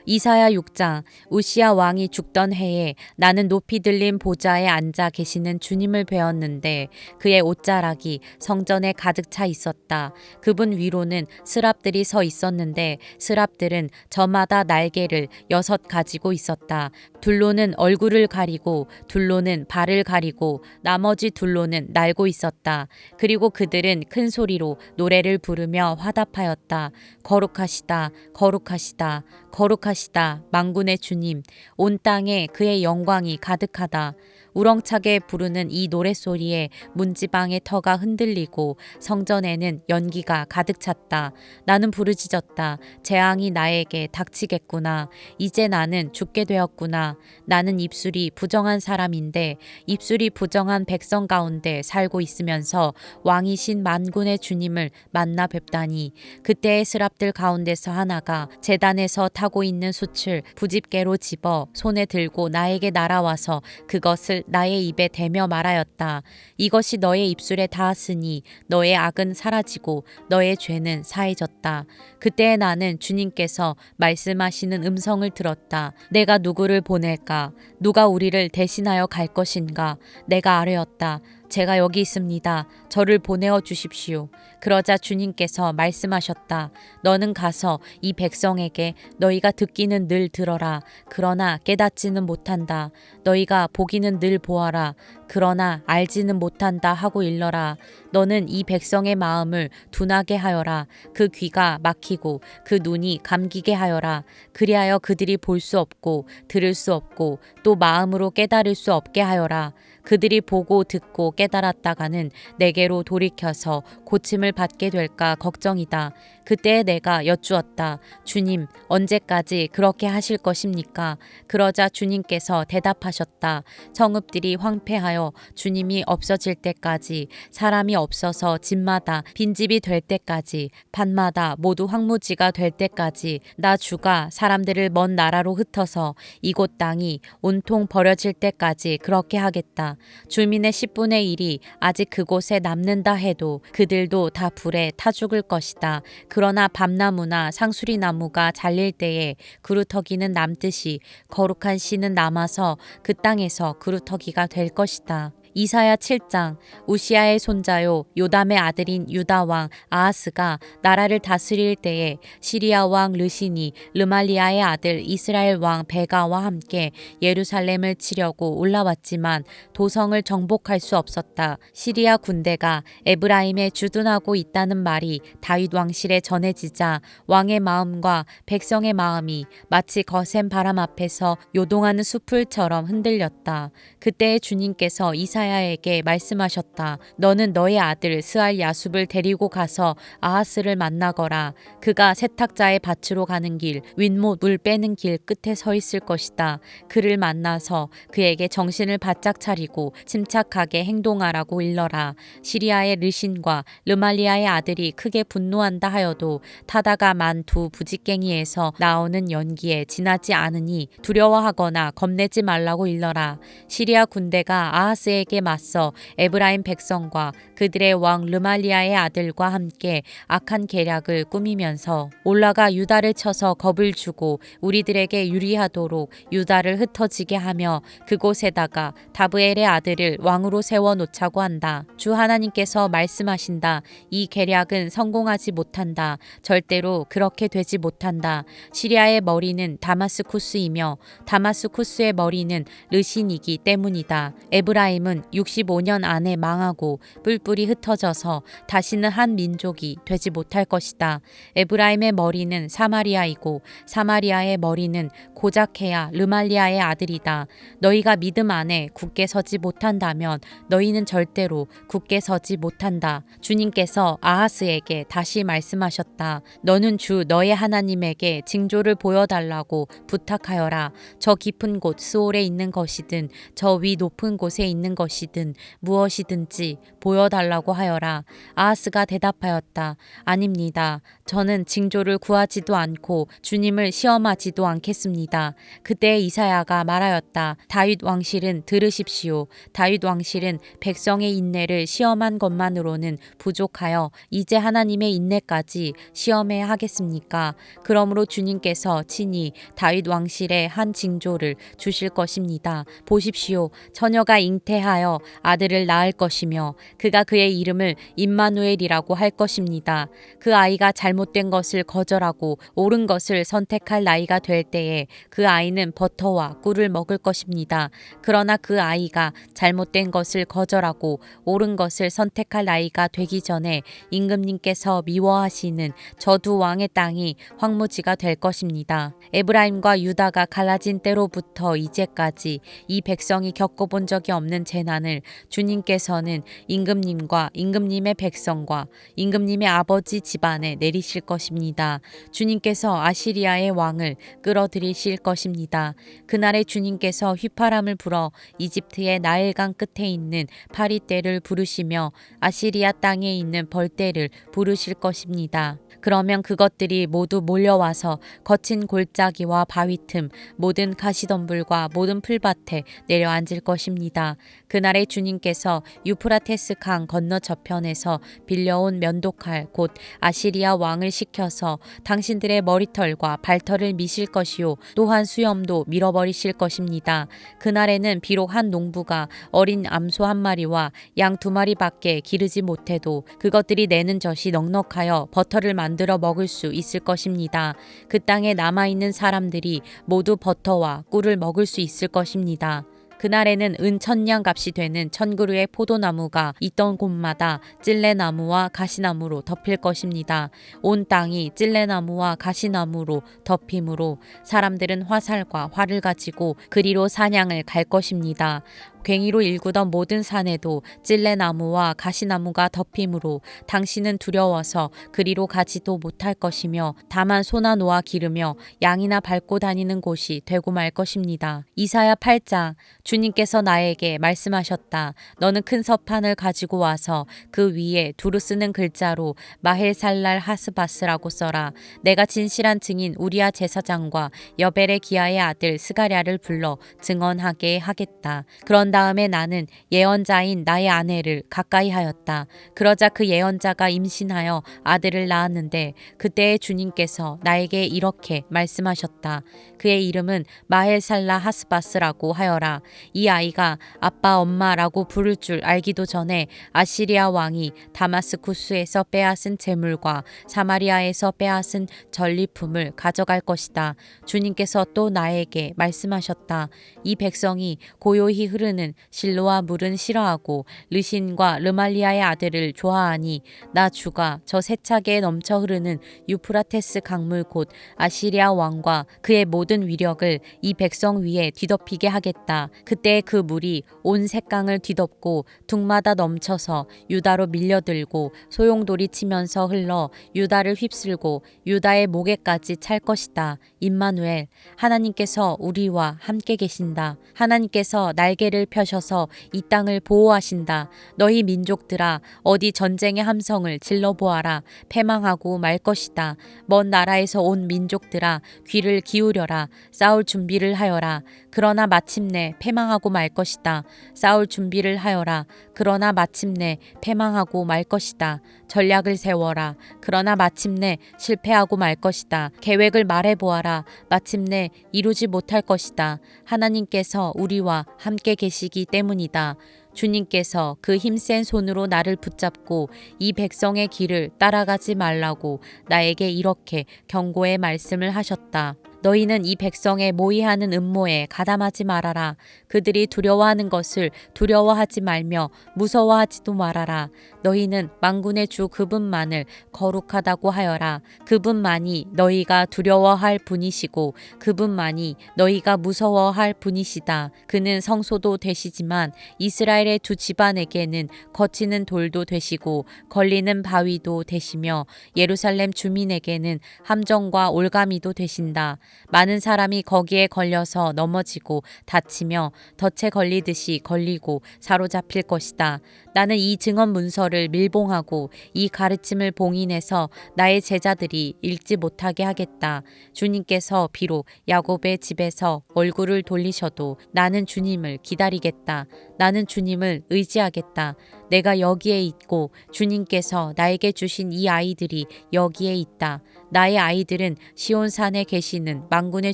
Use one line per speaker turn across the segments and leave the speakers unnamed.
이사야 6장. 우시야 왕이 죽던 해에 나는 높이 들린 보좌에 앉아 계시는 주님을 배웠는데 그의 옷자락이 성전에 가득 차 있었다. 그분 위로는 스랍들이 서 있었는데 스랍들은 저마다 날개를 6 가지고 있었다. 둘로는 얼굴을 가리고 둘로는 발을 가리고 나머지 둘로는 날고 있었다. 그리고 그들은 큰 소리로 노래를 부르며 화답하였다. 거룩하시다, 거룩하시다, 거룩하시다, 만군의 주님. 온 땅에 그의 영광이 가득하다. 우렁차게 부르는 이 노랫소리에 문지방의 터가 흔들리고 성전에는 연기가 가득 찼다. 나는 부르짖었다. 재앙이 나에게 닥치겠구나. 이제 나는 죽게 되었구나. 나는 입술이 부정한 사람인데 입술이 부정한 백성 가운데 살고 있으면서 왕이신 만군의 주님을 만나 뵙다니. 그때의 스랍들 가운데서 하나가 제단에서 타고 있는 숯을 부집개로 집어 손에 들고 나에게 날아와서 그것을 나의 입에 대며 말하였다. 이것이 너의 입술에 닿았으니 너의 악은 사라지고 너의 죄는 사해졌다. 그때 나는 주님께서 말씀하시는 음성을 들었다. 내가 누구를 보낼까? 누가 우리를 대신하여 갈 것인가? 내가 아뢰었다. 제가 여기 있습니다. 저를 보내어 주십시오. 그러자 주님께서 말씀하셨다. 너는 가서 이 백성에게 너희가 듣기는 늘 들어라. 그러나 깨닫지는 못한다. 너희가 보기는 늘 보아라. 그러나 알지는 못한다 하고 일러라. 너는 이 백성의 마음을 둔하게 하여라. 그 귀가 막히고 그 눈이 감기게 하여라. 그리하여 그들이 볼 수 없고 들을 수 없고 또 마음으로 깨달을 수 없게 하여라. 그들이 보고 듣고 깨달았다가는 내게로 돌이켜서 고침을 받게 될까 걱정이다. 그때 내가 여쭈었다. 주님, 언제까지 그렇게 하실 것입니까? 그러자 주님께서 대답하셨다. 성읍들이 황폐하여 주님이 없어질 때까지, 사람이 없어서 집마다 빈집이 될 때까지, 밭마다 모두 황무지가 될 때까지 나 주가 사람들을 먼 나라로 흩어서 이곳 땅이 온통 버려질 때까지 그렇게 하겠다. 주민의 10분의 1이 아직 그곳에 남는다 해도 그들도 다 불에 타 죽을 것이다. 그러나 밤나무나 상수리나무가 잘릴 때에 그루터기는 남듯이 거룩한 씨는 남아서 그 땅에서 그루터기가 될 것이다. 이사야 7장. 우시야의 손자요 요담의 아들인 유다 왕 아하스가 나라를 다스릴 때에 시리아 왕 르신이 르말리아의 아들 이스라엘 왕 베가와 함께 예루살렘을 치려고 올라왔지만 도성을 정복할 수 없었다. 시리아 군대가 에브라임에 주둔하고 있다는 말이 다윗 왕실에 전해지자 왕의 마음과 백성의 마음이 마치 거센 바람 앞에서 요동하는 숲을처럼 흔들렸다. 그때 주님께서 이사야에게 말씀하셨다. 너는 너의 아들 스알 야숲을 데리고 가서 아하스를 만나거라. 그가 세탁자의 밭으로 가는 길, 윗못 물 빼는 길 끝에 서 있을 것이다. 그를 만나서 그에게 정신을 바짝 차리고 침착하게 행동하라고 일러라. 시리아의 르신과 르말리아의 아들이 크게 분노한다 하여도 타다가 만 두 부직갱이에서 나오는 연기에 지나지 않으니 두려워하거나 겁내지 말라고 일러라. 시리아 군대가 아하스에게 맞서 에브라임 백성과 그들의 왕 르말리아의 아들과 함께 악한 계략을 꾸미면서 올라가 유다를 쳐서 겁을 주고 우리들에게 유리하도록 유다를 흩어지게 하며 그곳에다가 다브엘의 아들을 왕으로 세워놓자고 한다. 주 하나님께서 말씀하신다. 이 계략은 성공하지 못한다. 절대로 그렇게 되지 못한다. 시리아의 머리는 다마스쿠스이며 다마스쿠스의 머리는 르신이기 때문이다. 에브라임은 65년 안에 망하고 뿔뿔이 흩어져서 다시는 한 민족이 되지 못할 것이다. 에브라임의 머리는 사마리아이고 사마리아의 머리는 고자케야 르말리아의 아들이다. 너희가 믿음 안에 굳게 서지 못한다면 너희는 절대로 굳게 서지 못한다. 주님께서 아하스에게 다시 말씀하셨다. 너는 주 너의 하나님에게 징조를 보여달라고 부탁하여라. 저 깊은 곳 스올에 있는 것이든 저 위 높은 곳에 있는 것이든 것이든 무엇이든지 보여달라고 하여라. 아하스가 대답하였다. 아닙니다. 저는 징조를 구하지도 않고 주님을 시험하지도 않겠습니다. 그때 이사야가 말하였다. 다윗 왕실은 들으십시오. 다윗 왕실은 백성의 인내를 시험한 것만으로는 부족하여 이제 하나님의 인내까지 시험해야 하겠습니까? 그러므로 주님께서 친히 다윗 왕실에 한 징조를 주실 것입니다. 보십시오. 처녀가 잉태하여 아들을 낳을 것이며 그가 그의 이름을 임마누엘이라고 할 것입니다. 그 아이가 잘못된 것을 거절하고 옳은 것을 선택할 나이가 될 때에 그 아이는 버터와 꿀을 먹을 것입니다. 그러나 그 아이가 잘못된 것을 거절하고 옳은 것을 선택할 나이가 되기 전에 임금님께서 미워하시는 저 두 왕의 땅이 황무지가 될 것입니다. 에브라임과 유다가 갈라진 때로부터 이제까지 이 백성이 겪어본 적이 없는 재난을 주님께서는 임금님과 임금님의 백성과 임금님의 아버지 집안에 내리실 것입니다. 주님께서 아시리아의 왕을 끌어들이실 것입니다. 그날에 주님께서 휘파람을 불어 이집트의 나일강 끝에 있는 파리떼를 부르시며 아시리아 땅에 있는 벌떼를 부르실 것입니다. 그러면 그것들이 모두 몰려와서 거친 골짜기와 바위 틈 모든 가시덤불과 모든 풀밭에 내려앉을 것입니다. 그날에 주님께서 유프라테스 강 건너 저편에서 빌려온 면도칼 곧 아시리아 왕을 시켜서 당신들의 머리털과 발털을 미실 것이요 또한 수염도 밀어버리실 것입니다. 그날에는 비록 한 농부가 어린 암소 한 마리와 양 두 마리밖에 기르지 못해도 그것들이 내는 젖이 넉넉하여 버터를 만들어 먹을 수 있을 것입니다. 그 땅에 남아있는 사람들이 모두 버터와 꿀을 먹을 수 있을 것입니다. 그날에는 은 1000냥 값이 되는 1000그루의 포도나무가 있던 곳마다 찔레나무와 가시나무로 덮일 것입니다. 온 땅이 찔레나무와 가시나무로 덮임으로 사람들은 화살과 활을 가지고 그리로 사냥을 갈 것입니다. 괭이로 일구던 모든 산에도 찔레나무와 가시나무가 덮임으로 당신은 두려워서 그리로 가지도 못할 것이며 다만 소나 노아 기르며 양이나 밟고 다니는 곳이 되고 말 것입니다. 이사야 8장 주님께서 나에게 말씀하셨다. 너는 큰 서판을 가지고 와서 그 위에 두루 쓰는 글자로 마헬살랄 하스바스라고 써라. 내가 진실한 증인 우리아 제사장과 여벨의 기아의 아들 스가랴를 불러 증언하게 하겠다. 그런 다음에 나는 예언자인 나의 아내를 가까이 하였다. 그러자 그 예언자가 임신하여 아들을 낳았는데 그때에 주님께서 나에게 이렇게 말씀하셨다. 그의 이름은 마헬살라 하스바스라고 하여라. 이 아이가 아빠 엄마라고 부를 줄 알기도 전에 아시리아 왕이 다마스쿠스에서 빼앗은 재물과 사마리아에서 빼앗은 전리품을 가져갈 것이다. 주님께서 또 나에게 말씀하셨다. 이 백성이 고요히 흐르는 실로와 물은 싫어하고 르신과 르말리아의 아들을 좋아하니 나 주가 저 세차게 넘쳐 흐르는 유프라테스 강물 곧 아시리아 왕과 그의 모든 위력을 이 백성 위에 뒤덮이게 하겠다. 그때 그 물이 온 색강을 뒤덮고 둥마다 넘쳐서 유다로 밀려들고 소용돌이 치면서 흘러 유다를 휩쓸고 유다의 목에까지 찰 것이다. 임마누엘 하나님께서 우리와 함께 계신다. 하나님께서 날개를 펴셔서 이 땅을 보호하신다. 너희 민족들아 어디 전쟁의 함성을 질러보아라. 패망하고 말 것이다. 먼 나라에서 온 민족들아 귀를 기울여라. 싸울 준비를 하여라. 그러나 마침내 패망하고 말 것이다. 싸울 준비를 하여라. 그러나 마침내 패망하고 말 것이다. 전략을 세워라. 그러나 마침내 실패하고 말 것이다. 계획을 말해보아라. 마침내 이루지 못할 것이다. 하나님께서 우리와 함께 계시기 때문이다. 주님께서 그 힘센 손으로 나를 붙잡고 이 백성의 길을 따라가지 말라고 나에게 이렇게 경고의 말씀을 하셨다. 너희는 이 백성의 모의하는 음모에 가담하지 말아라. 그들이 두려워하는 것을 두려워하지 말며 무서워하지도 말아라. 너희는 만군의 주 그분만을 거룩하다고 하여라. 그분만이 너희가 두려워할 분이시고 그분만이 너희가 무서워할 분이시다. 그는 성소도 되시지만 이스라엘의 두 집안에게는 거치는 돌도 되시고 걸리는 바위도 되시며 예루살렘 주민에게는 함정과 올가미도 되신다. 많은 사람이 거기에 걸려서 넘어지고 다치며 덫에 걸리듯이 걸리고 사로잡힐 것이다. 나는 이 증언 문서를 밀봉하고 이 가르침을 봉인해서 나의 제자들이 읽지 못하게 하겠다. 주님께서 비록 야곱의 집에서 얼굴을 돌리셔도 나는 주님을 기다리겠다. 나는 주님을 의지하겠다. 내가 여기에 있고 주님께서 나에게 주신 이 아이들이 여기에 있다. 나의 아이들은 시온산에 계시는 만군의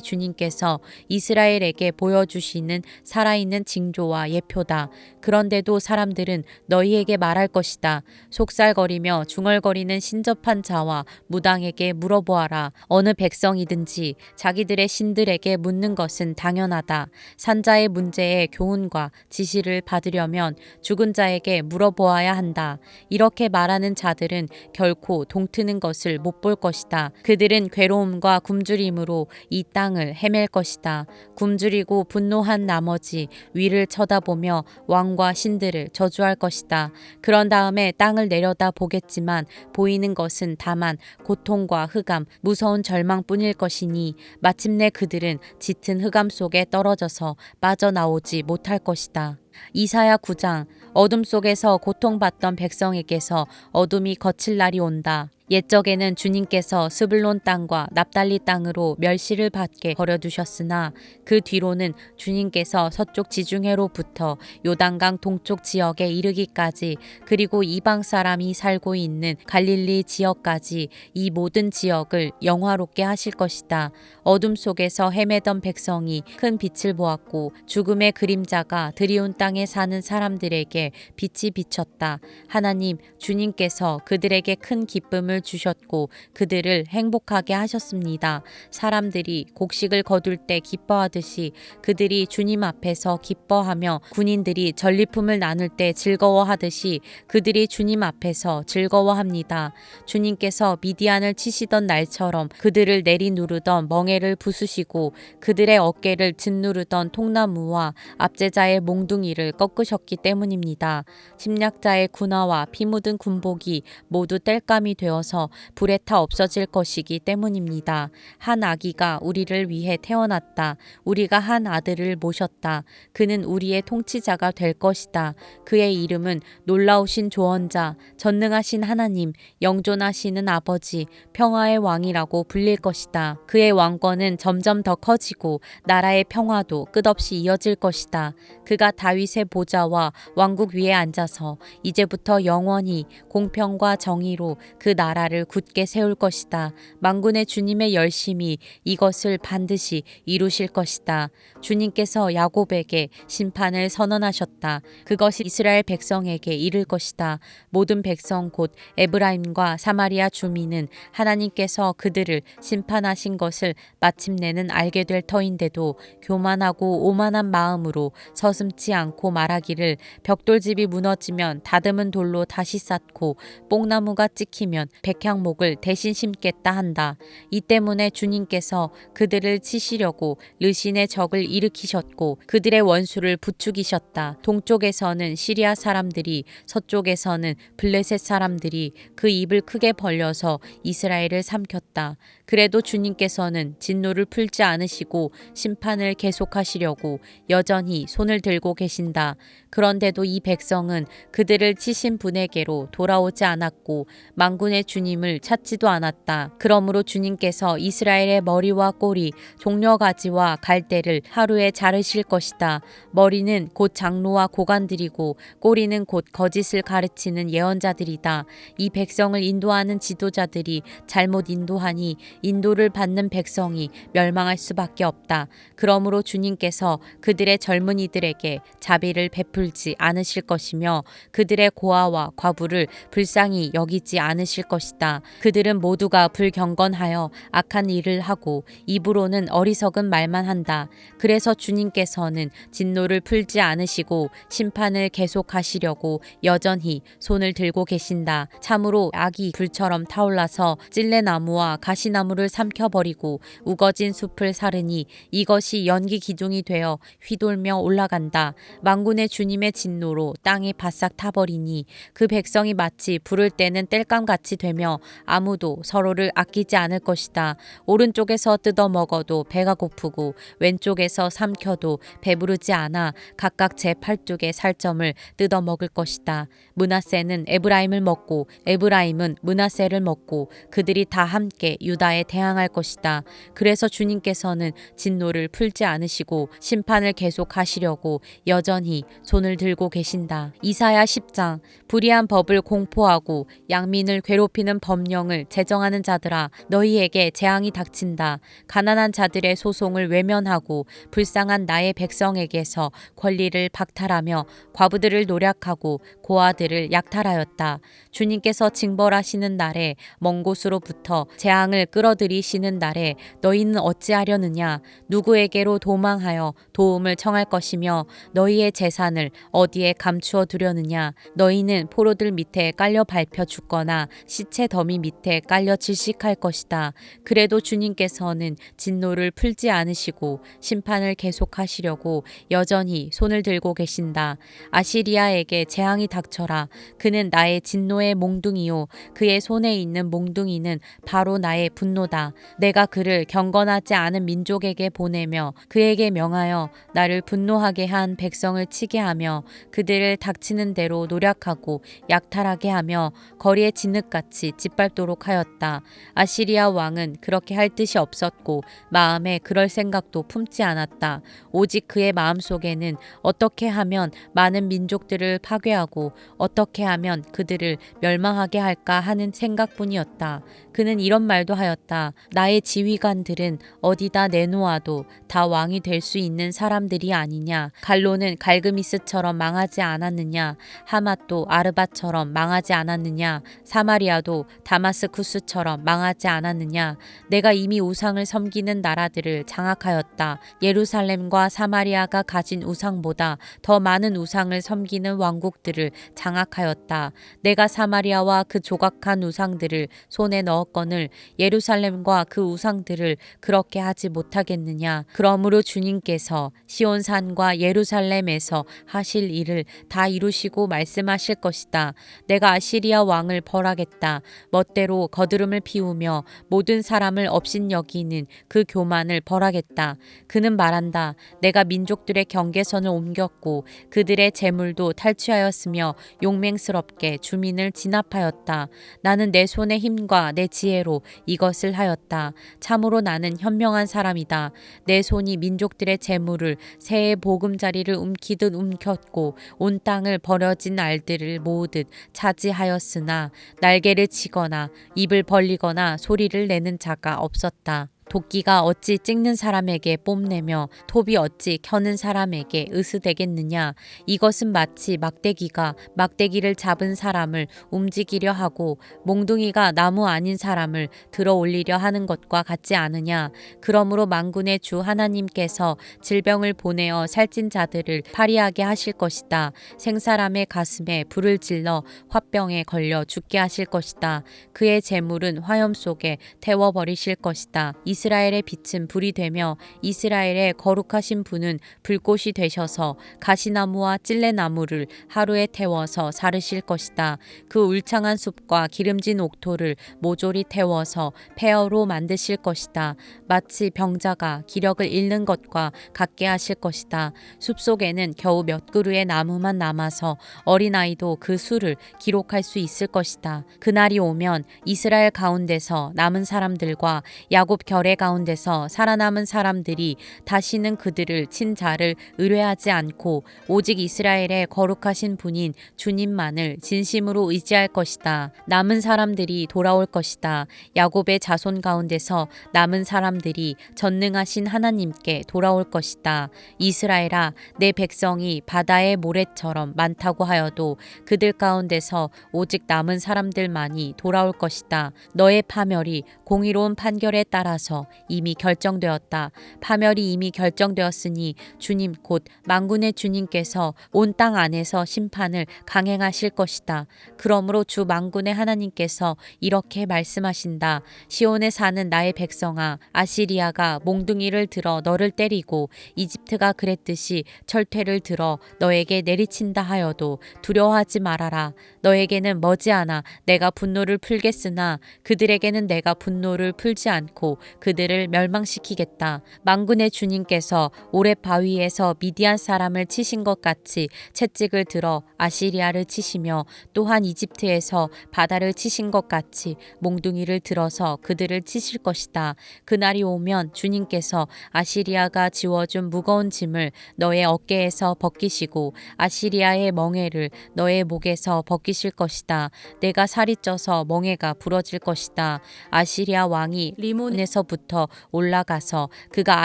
주님께서 이스라엘에게 보여주시는 살아있는 징조와 예표다. 그런데도 사람들은 너희에게 말할 것이다. 속살거리며 중얼거리는 신접한 자와 무당에게 물어보아라. 어느 백성이든지 자기들의 신들에게 묻는 것은 당연하다. 산자의 문제에 교훈과 지시를 받으려면 죽은 자에게 물어보아야 한다. 이렇게 말하는 자들은 결코 동트는 것을 못 볼 것이다. 그들은 괴로움과 굶주림으로 이 땅을 헤맬 것이다. 굶주리고 분노한 나머지 위를 쳐다보며 왕과 신들을 저주할 것이다. 그런 다음에 땅을 내려다 보겠지만 보이는 것은 다만 고통과 흑암, 무서운 절망뿐일 것이니 마침내 그들은 짙은 흑암 속에 떨어져서 빠져나오지 못할 것이다. 이사야 9장. 어둠 속에서 고통받던 백성에게서 어둠이 거칠 날이 온다. 옛적에는 주님께서 스불론 땅과 납달리 땅으로 멸시를 받게 버려두셨으나 그 뒤로는 주님께서 서쪽 지중해로부터 요단강 동쪽 지역에 이르기까지 그리고 이방 사람이 살고 있는 갈릴리 지역까지 이 모든 지역을 영화롭게 하실 것이다. 어둠 속에서 헤매던 백성이 큰 빛을 보았고 죽음의 그림자가 드리운 땅에 사는 사람들에게 빛이 비쳤다. 하나님 주님께서 그들에게 큰 기쁨을 주셨고 그들을 행복하게 하셨습니다. 사람들이 곡식을 거둘 때 기뻐하듯이 그들이 주님 앞에서 기뻐하며 군인들이 전리품을 나눌 때 즐거워하듯이 그들이 주님 앞에서 즐거워합니다. 주님께서 미디안을 치시던 날처럼 그들을 내리누르던 멍에를 부수시고 그들의 어깨를 짓누르던 통나무와 압제자의 몽둥이를 꺾으셨기 때문입니다. 침략자의 군화와 피 묻은 군복이 모두 땔감이 되어서 불에 타 없어질 것이기 때문입니다. 한 아기가 우리를 위해 태어났다. 우리가 한 아들을 모셨다. 그는 우리의 통치자가 될 것이다. 그의 이름은 놀라우신 조언자, 전능하신 하나님, 영존하시는 아버지, 평화의 왕이라고 불릴 것이다. 그의 왕권은 점점 더 커지고 나라의 평화도 끝없이 이어질 것이다. 그가 다윗의 보좌와 왕국 위에 앉아서 이제부터 영원히 공평과 정의로 그 나라를 굳게 세울 것이다. 만군의 주님의 열심히 이것을 반드시 이루실 것이다. 주님께서 야곱에게 심판을 선언하셨다. 그것이 이스라엘 백성에게 이를 것이다. 모든 백성 곧 에브라임과 사마리아 주민은 하나님께서 그들을 심판하신 것을 마침내는 알게 될 터인데도 교만하고 오만한 마음으로 서슴지 않고 말하기를 벽돌집이 무너지면 다듬은 돌로 다시 쌓고 뽕나무가 찍히면 백향목을 대신 심겠다 한다. 이 때문에 주님께서 그들을 치시려고 르신의 적을 일으키셨고 그들의 원수를 부추기셨다. 동쪽에서는 시리아 사람들이 서쪽에서는 블레셋 사람들이 그 입을 크게 벌려서 이스라엘을 삼켰다. 그래도 주님께서는 진노를 풀지 않으시고 심판을 계속하시려고 여전히 손을 들고 계신다. 그런데도 이 백성은 그들을 치신 분에게로 돌아오지 않았고 만군의 주님을 찾지도 않았다. 그러므로 주님께서 이스라엘의 머리와 꼬리, 종려가지와 갈대를 하루에 자르실 것이다. 머리는 곧 장로와 고관들이고 꼬리는 곧 거짓을 가르치는 예언자들이다. 이 백성을 인도하는 지도자들이 잘못 인도하니 인도를 받는 백성이 멸망할 수밖에 없다. 그러므로 주님께서 그들의 젊은이들에게 자비를 베풀지 않으실 것이며 그들의 고아와 과부를 불쌍히 여기지 않으실 것이다. 그들은 모두가 불경건하여 악한 일을 하고 입으로는 어리석은 말만 한다. 그래서 주님께서는 진노를 풀지 않으시고 심판을 계속하시려고 여전히 손을 들고 계신다. 참으로 악이 불처럼 타올라서 찔레나무와 가시나무를 삼켜버리고 우거진 숲을 사르니 이것이 연기 기둥이 되어 휘돌며 올라간다. 만군의 주님의 진노로 땅이 바싹 타버리니 그 백성이 마치 불을 때는 땔감같이 됩니다. 되며 아무도 서로를 아끼지 않을 것이다. 오른쪽에서 뜯어 먹어도 배가 고프고 왼쪽에서 삼켜도 배부르지 않아 각각 제 팔뚝의 살점을 뜯어 먹을 것이다. 므낫세는 에브라임을 먹고 에브라임은 므낫세를 먹고 그들이 다 함께 유다에 대항할 것이다. 그래서 주님께서는 진노를 풀지 않으시고 심판을 계속하시려고 여전히 손을 들고 계신다. 이사야 10장. 불의한 법을 공포하고 양민을 괴롭히는 법령을 제정하는 자들아, 너희에게 재앙이 닥친다. 가난한 자들의 소송을 외면하고 불쌍한 나의 백성에게서 권리를 박탈하며 과부들을 노략하고 고아들을 약탈하였다. 주님께서 징벌하시는 날에 먼 곳으로부터 재앙을 끌어들이시는 날에 너희는 어찌하려느냐? 누구에게로 도망하여 도움을 청할 것이며 너희의 재산을 어디에 감추어 두려느냐? 너희는 포로들 밑에 깔려 밟혀 죽거나 시체 더미 밑에 깔려 질식할 것이다. 그래도 주님께서는 진노를 풀지 않으시고 심판을 계속하시려고 여전히 손을 들고 계신다. 아시리아에게 재앙이 닥쳐라. 그는 나의 진노의 몽둥이요 그의 손에 있는 몽둥이는 바로 나의 분노다. 내가 그를 경건하지 않은 민족에게 보내며 그에게 명하여 나를 분노하게 한 백성을 치게 하며 그들을 닥치는 대로 노략하고 약탈하게 하며 거리에 진흙같이 짓밟도록 하였다. 아시리아 왕은 그렇게 할 뜻이 없었고 마음에 그럴 생각도 품지 않았다. 오직 그의 마음속에는 어떻게 하면 많은 민족들을 파괴하고 어떻게 하면 그들을 멸망하게 할까 하는 생각뿐이었다. 그는 이런 말도 하였다. 나의 지휘관들은 어디다 내놓아도 다 왕이 될 수 있는 사람들이 아니냐. 갈로는 갈그미스처럼 망하지 않았느냐. 하맛도 아르바처럼 망하지 않았느냐. 사마리아도 다마스쿠스처럼 망하지 않았느냐. 내가 이미 우상을 섬기는 나라들을 장악하였다. 예루살렘과 사마리아가 가진 우상보다 더 많은 우상을 섬기는 왕국들을 장악하였다. 내가 사마리아와 그 조각한 우상들을 손에 넣었거늘 예루살렘과 그 우상들을 그렇게 하지 못하겠느냐. 그러므로 주님께서 시온산과 예루살렘에서 하실 일을 다 이루시고 말씀하실 것이다. 내가 아시리아 왕을 벌하겠다. 멋대로 거드름을 피우며 모든 사람을 업신여기는 그 교만을 벌하겠다. 그는 말한다. 내가 민족들의 경계선을 옮겼고 그들의 재물도 탈취하였으며 용맹스럽게 주민을 진압하였다. 나는 내 손의 힘과 내 지혜로 이것을 하였다. 참으로 나는 현명한 사람이다. 내 손이 민족들의 재물을 새의 보금자리를 움키듯 움켰고 온 땅을 버려진 알들을 모으듯 차지하였으나 날개를 치거나 입을 벌리거나 소리를 내는 자가 없었다. 도끼가 어찌 찍는 사람에게 뽐내며 톱이 어찌 켜는 사람에게 으스대겠느냐. 이것은 마치 막대기가 막대기를 잡은 사람을 움직이려 하고 몽둥이가 나무 아닌 사람을 들어 올리려 하는 것과 같지 않으냐. 그러므로 만군의 주 하나님께서 질병을 보내어 살찐 자들을 파리하게 하실 것이다. 생사람의 가슴에 불을 질러 화병에 걸려 죽게 하실 것이다. 그의 재물은 화염 속에 태워버리실 것이다. 이스라엘의 빛은 불이 되며 이스라엘의 거룩하신 분은 불꽃이 되셔서 가시나무와 찔레나무를 하루에 태워서 사르실 것이다. 그 울창한 숲과 기름진 옥토를 모조리 태워서 폐허로 만드실 것이다. 마치 병자가 기력을 잃는 것과 같게 하실 것이다. 숲속에는 겨우 몇 그루의 나무만 남아서 어린아이도 그 수를 기록할 수 있을 것이다. 그날이 오면 이스라엘 가운데서 남은 사람들과 야곱 결의 가운데서 살아남은 사람들이 다시는 그들을 친 자를 의뢰하지 않고 오직 이스라엘의 거룩하신 분인 주님만을 진심으로 의지할 것이다. 남은 사람들이 돌아올 것이다. 야곱의 자손 가운데서 남은 사람들이 전능하신 하나님께 돌아올 것이다. 이스라엘아, 내 백성이 바다의 모래처럼 많다고 하여도 그들 가운데서 오직 남은 사람들만이 돌아올 것이다. 너의 파멸이 공의로운 판결에 따라서 앞에서 이미 결정되었다. 파멸이 이미 결정되었으니 주님 곧 만군의 주님께서 온 땅 안에서 심판을 강행하실 것이다. 그러므로 주 만군의 하나님께서 이렇게 말씀하신다. 시온에 사는 나의 백성아, 아시리아가 몽둥이를 들어 너를 때리고 이집트가 그랬듯이 철퇴를 들어 너에게 내리친다 하여도 두려워하지 말아라. 너에게는 머지않아 내가 분노를 풀겠으나 그들에게는 내가 분노를 풀지 않고 그들을 멸망시키겠다. 만군의 주님께서 오렙 바위에서 미디안 사람을 치신 것 같이 채찍을 들어 아시리아를 치시며 또한 이집트에서 바다를 치신 것 같이 몽둥이를 들어서 그들을 치실 것이다. 그날이 오면 주님께서 아시리아가 지워준 무거운 짐을 너의 어깨에서 벗기시고 아시리아의 멍에를 너의 목에서 벗기실 것이다. 내가 살이 쪄서 멍에가 부러질 것이다. 아시리아 왕이 리몬에서부터 올라가서 그가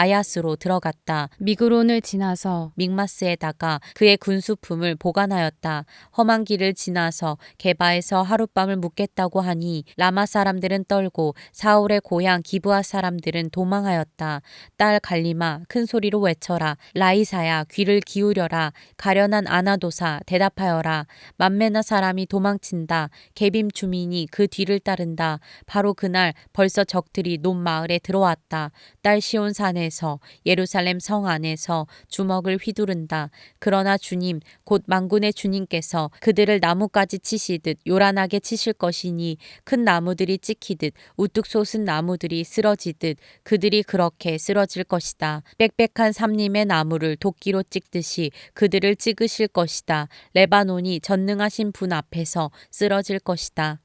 아야스로 들어갔다.
미그론을 지나서
믹마스에다가 그의 군수품을 보관하였다. 험한 길을 지나서 게바에서 하룻밤을 묵겠다고 하니 라마 사람들은 떨고 사울의 고향 기브아 사람들은 도망하였다. 딸 갈리마 큰 소리로 외쳐라. 라이사야 귀를 기울여라. 가련한 아나도사 대답하여라. 만메나 사람이 도망친다. 게빔 주민이 그 뒤를 따른다. 바로 그날 벌써 적들이 논 마을에 들어왔다. 딸 시온 산에서 예루살렘 성 안에서 주먹을 휘두른다. 그러나 주님 곧 만군의 주님께서 그들을 나뭇가지 치시듯 요란하게 치실 것이니 큰 나무들이 찍히듯 우뚝 솟은 나무들이 쓰러지듯 그들이 그렇게 쓰러질 것이다. 빽빽한 삼림의 나무를 도끼로 찍듯이 그들을 찍으실 것이다. 레바논이 전능하신 분 앞에서 쓰러질 것이다.